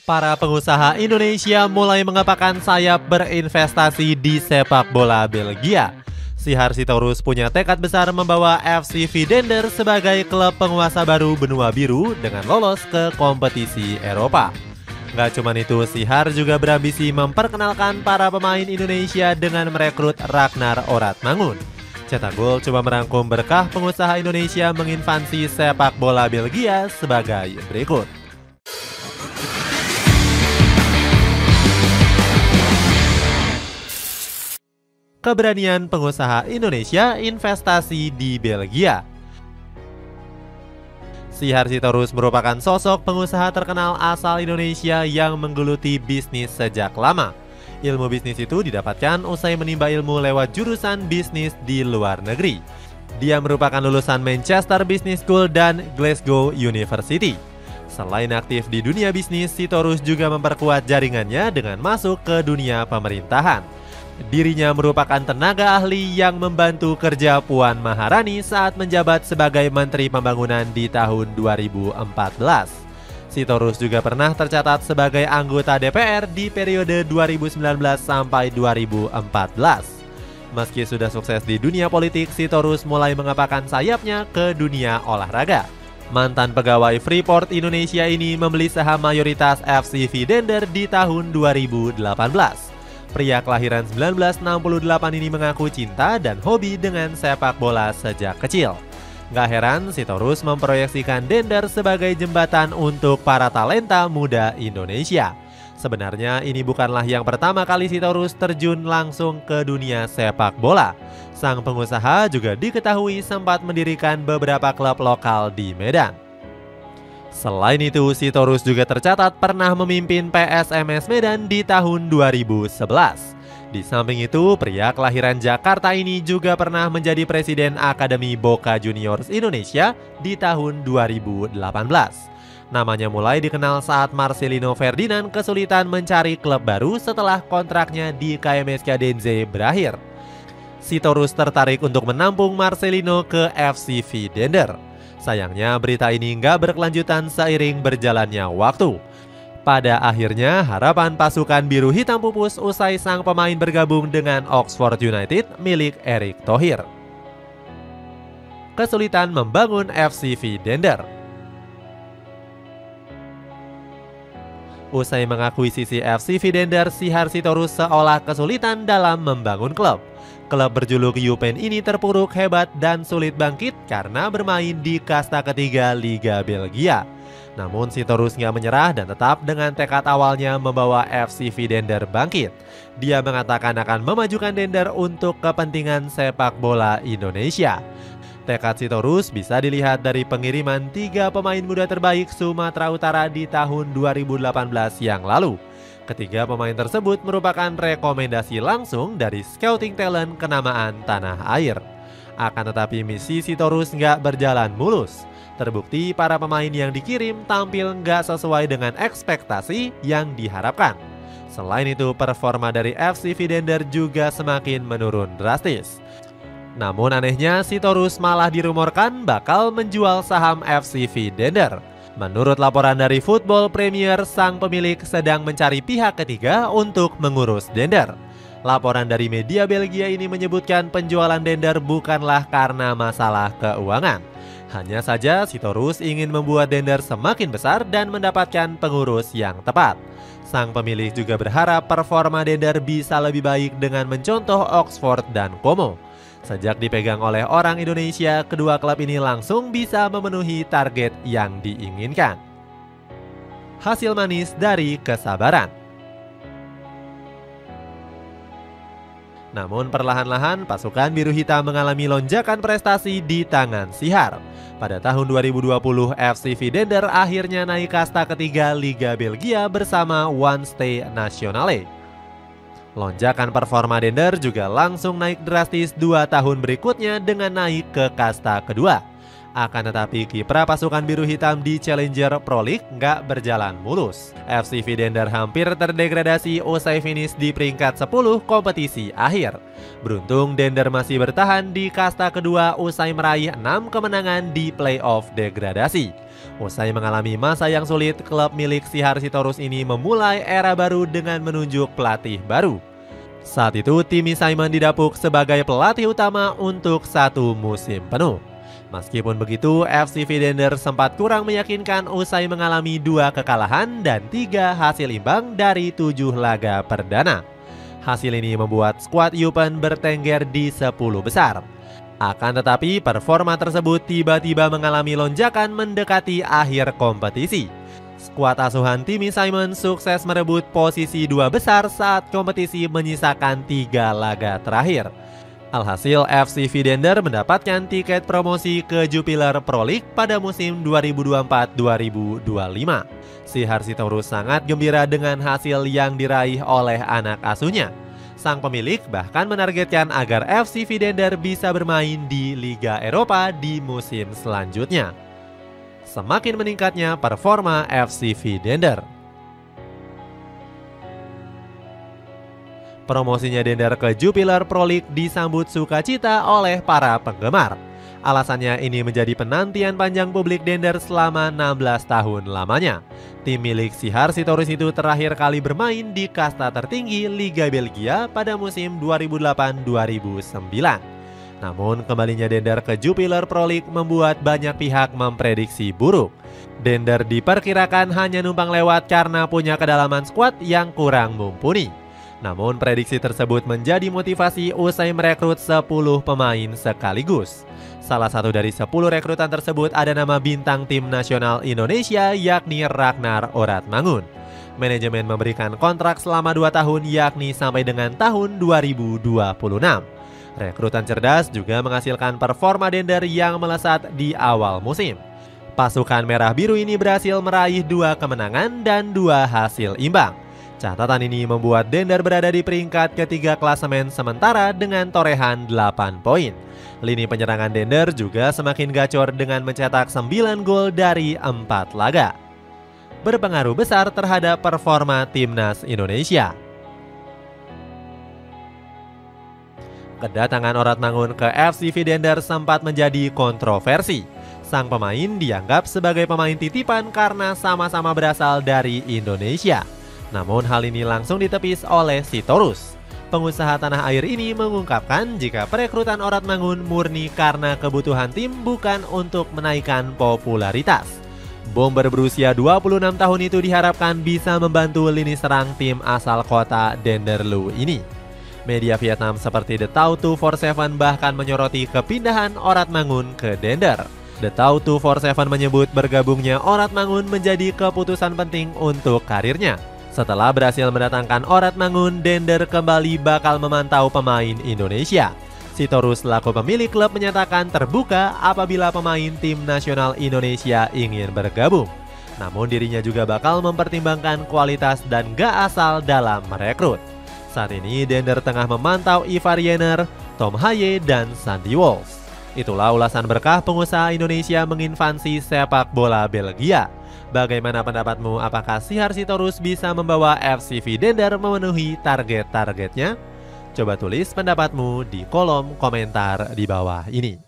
Para pengusaha Indonesia mulai mengepakkan sayap berinvestasi di sepak bola Belgia. Sihar Sitorus punya tekad besar membawa FC Vidender sebagai klub penguasa baru benua biru dengan lolos ke kompetisi Eropa. Gak cuma itu, Sihar juga berambisi memperkenalkan para pemain Indonesia dengan merekrut Ragnar Oratmangun. Cetak Gol coba merangkum berkah pengusaha Indonesia menginvasi sepak bola Belgia sebagai berikut. Keberanian pengusaha Indonesia investasi di Belgia. Sihar Sitorus merupakan sosok pengusaha terkenal asal Indonesia yang menggeluti bisnis sejak lama. Ilmu bisnis itu didapatkan usai menimba ilmu lewat jurusan bisnis di luar negeri. Dia merupakan lulusan Manchester Business School dan Glasgow University. Selain aktif di dunia bisnis, Sitorus juga memperkuat jaringannya dengan masuk ke dunia pemerintahan. Dirinya merupakan tenaga ahli yang membantu kerja Puan Maharani saat menjabat sebagai Menteri Pembangunan di tahun 2014. Sitorus juga pernah tercatat sebagai anggota DPR di periode 2019 sampai 2014. Meski sudah sukses di dunia politik, Sitorus mulai mengepakkan sayapnya ke dunia olahraga. Mantan pegawai Freeport Indonesia ini membeli saham mayoritas FC Vidender di tahun 2018. Pria kelahiran 1968 ini mengaku cinta dan hobi dengan sepak bola sejak kecil. Gak heran Sitorus memproyeksikan Dender sebagai jembatan untuk para talenta muda Indonesia. Sebenarnya ini bukanlah yang pertama kali Sitorus terjun langsung ke dunia sepak bola. Sang pengusaha juga diketahui sempat mendirikan beberapa klub lokal di Medan. Selain itu, Sitorus juga tercatat pernah memimpin PSMS Medan di tahun 2011. Di samping itu, pria kelahiran Jakarta ini juga pernah menjadi presiden Akademi Boca Juniors Indonesia di tahun 2018. Namanya mulai dikenal saat Marcelino Ferdinand kesulitan mencari klub baru setelah kontraknya di KMSK Denze berakhir. Sitorus tertarik untuk menampung Marcelino ke FC Vidender. Sayangnya berita ini nggak berkelanjutan seiring berjalannya waktu. Pada akhirnya harapan pasukan biru hitam pupus usai sang pemain bergabung dengan Oxford United milik Erick Thohir. Kesulitan membangun FC Vidender. Usai mengakuisisi FC Vidender, Sihar Sitorus seolah kesulitan dalam membangun klub. Klub berjuluk Eupen ini terpuruk hebat dan sulit bangkit karena bermain di kasta ketiga Liga Belgia. Namun Sitorus nggak menyerah dan tetap dengan tekad awalnya membawa FC Vidender bangkit. Dia mengatakan akan memajukan Dender untuk kepentingan sepak bola Indonesia. Tekad Sitorus bisa dilihat dari pengiriman 3 pemain muda terbaik Sumatera Utara di tahun 2018 yang lalu. Ketiga pemain tersebut merupakan rekomendasi langsung dari scouting talent kenamaan tanah air. Akan tetapi misi Sitorus nggak berjalan mulus. Terbukti para pemain yang dikirim tampil nggak sesuai dengan ekspektasi yang diharapkan. Selain itu, performa dari FC Vidender juga semakin menurun drastis. Namun anehnya, Sitorus malah dirumorkan bakal menjual saham FC Vidender. Menurut laporan dari Football Premier, sang pemilik sedang mencari pihak ketiga untuk mengurus Dender. Laporan dari media Belgia ini menyebutkan penjualan Dender bukanlah karena masalah keuangan. Hanya saja Sitorus ingin membuat Dender semakin besar dan mendapatkan pengurus yang tepat. Sang pemilik juga berharap performa Dender bisa lebih baik dengan mencontoh Oxford dan Como. Sejak dipegang oleh orang Indonesia, kedua klub ini langsung bisa memenuhi target yang diinginkan. Hasil manis dari kesabaran. Namun perlahan-lahan pasukan biru hitam mengalami lonjakan prestasi di tangan Sihar. Pada tahun 2020, FC Vidender akhirnya naik kasta ketiga Liga Belgia bersama One Stay Nationale. Lonjakan performa Dender juga langsung naik drastis 2 tahun berikutnya dengan naik ke kasta kedua. Akan tetapi kiprah pasukan biru hitam di Challenger Pro League nggak berjalan mulus. FC Vidender hampir terdegradasi usai finish di peringkat 10 kompetisi akhir. Beruntung Dender masih bertahan di kasta kedua usai meraih 6 kemenangan di playoff degradasi. Usai mengalami masa yang sulit, klub milik Sihar Sitorus ini memulai era baru dengan menunjuk pelatih baru. Saat itu, Timmy Simon didapuk sebagai pelatih utama untuk 1 musim penuh. Meskipun begitu, FC Vidender sempat kurang meyakinkan usai mengalami 2 kekalahan dan 3 hasil imbang dari 7 laga perdana. Hasil ini membuat skuad Eupen bertengger di 10 besar. Akan tetapi, performa tersebut tiba-tiba mengalami lonjakan mendekati akhir kompetisi. Skuad asuhan Timmy Simon sukses merebut posisi 2 besar saat kompetisi menyisakan 3 laga terakhir. Alhasil, FC Vidender mendapatkan tiket promosi ke Jupiler Pro League pada musim 2024-2025. Sihar Sitorus sangat gembira dengan hasil yang diraih oleh anak asuhnya. Sang pemilik bahkan menargetkan agar FC Vidender bisa bermain di Liga Eropa di musim selanjutnya. Semakin meningkatnya performa FC Vidender. Promosinya Dender ke Jupiler Pro League disambut sukacita oleh para penggemar. Alasannya ini menjadi penantian panjang publik Dender selama 16 tahun lamanya. Tim milik Sihar Sitorus itu terakhir kali bermain di kasta tertinggi Liga Belgia pada musim 2008-2009. Namun kembalinya Dender ke Jupiler Pro League membuat banyak pihak memprediksi buruk. Dender diperkirakan hanya numpang lewat karena punya kedalaman skuad yang kurang mumpuni. Namun prediksi tersebut menjadi motivasi usai merekrut 10 pemain sekaligus. Salah satu dari 10 rekrutan tersebut ada nama bintang tim nasional Indonesia yakni Ragnar Oratmangun. Manajemen memberikan kontrak selama 2 tahun yakni sampai dengan tahun 2026. Rekrutan cerdas juga menghasilkan performa Dender yang melesat di awal musim. Pasukan merah biru ini berhasil meraih 2 kemenangan dan 2 hasil imbang. Catatan ini membuat Dender berada di peringkat ketiga klasemen sementara dengan torehan 8 poin. Lini penyerangan Dender juga semakin gacor dengan mencetak 9 gol dari 4 laga. Berpengaruh besar terhadap performa timnas Indonesia. Kedatangan Oratmangun ke FC Vidender sempat menjadi kontroversi. Sang pemain dianggap sebagai pemain titipan karena sama-sama berasal dari Indonesia. Namun hal ini langsung ditepis oleh Sitorus. Pengusaha tanah air ini mengungkapkan jika perekrutan Oratmangun murni karena kebutuhan tim bukan untuk menaikkan popularitas. Bomber berusia 26 tahun itu diharapkan bisa membantu lini serang tim asal kota Denderleeuw ini. Media Vietnam seperti The Tau 247 bahkan menyoroti kepindahan Oratmangun ke Dender. The Tau 247 menyebut bergabungnya Oratmangun menjadi keputusan penting untuk karirnya. Setelah berhasil mendatangkan Oratmangun, Dender kembali bakal memantau pemain Indonesia. Sitorus selaku pemilik klub menyatakan terbuka apabila pemain tim nasional Indonesia ingin bergabung. Namun dirinya juga bakal mempertimbangkan kualitas dan gak asal dalam merekrut. Saat ini Dender tengah memantau Ivar Jenner, Tom Haye, dan Sandy Walsh. Itulah ulasan berkah pengusaha Indonesia menginvasi sepak bola Belgia. Bagaimana pendapatmu? Apakah Sihar Sitorus bisa membawa FC Vidender memenuhi target-targetnya? Coba tulis pendapatmu di kolom komentar di bawah ini.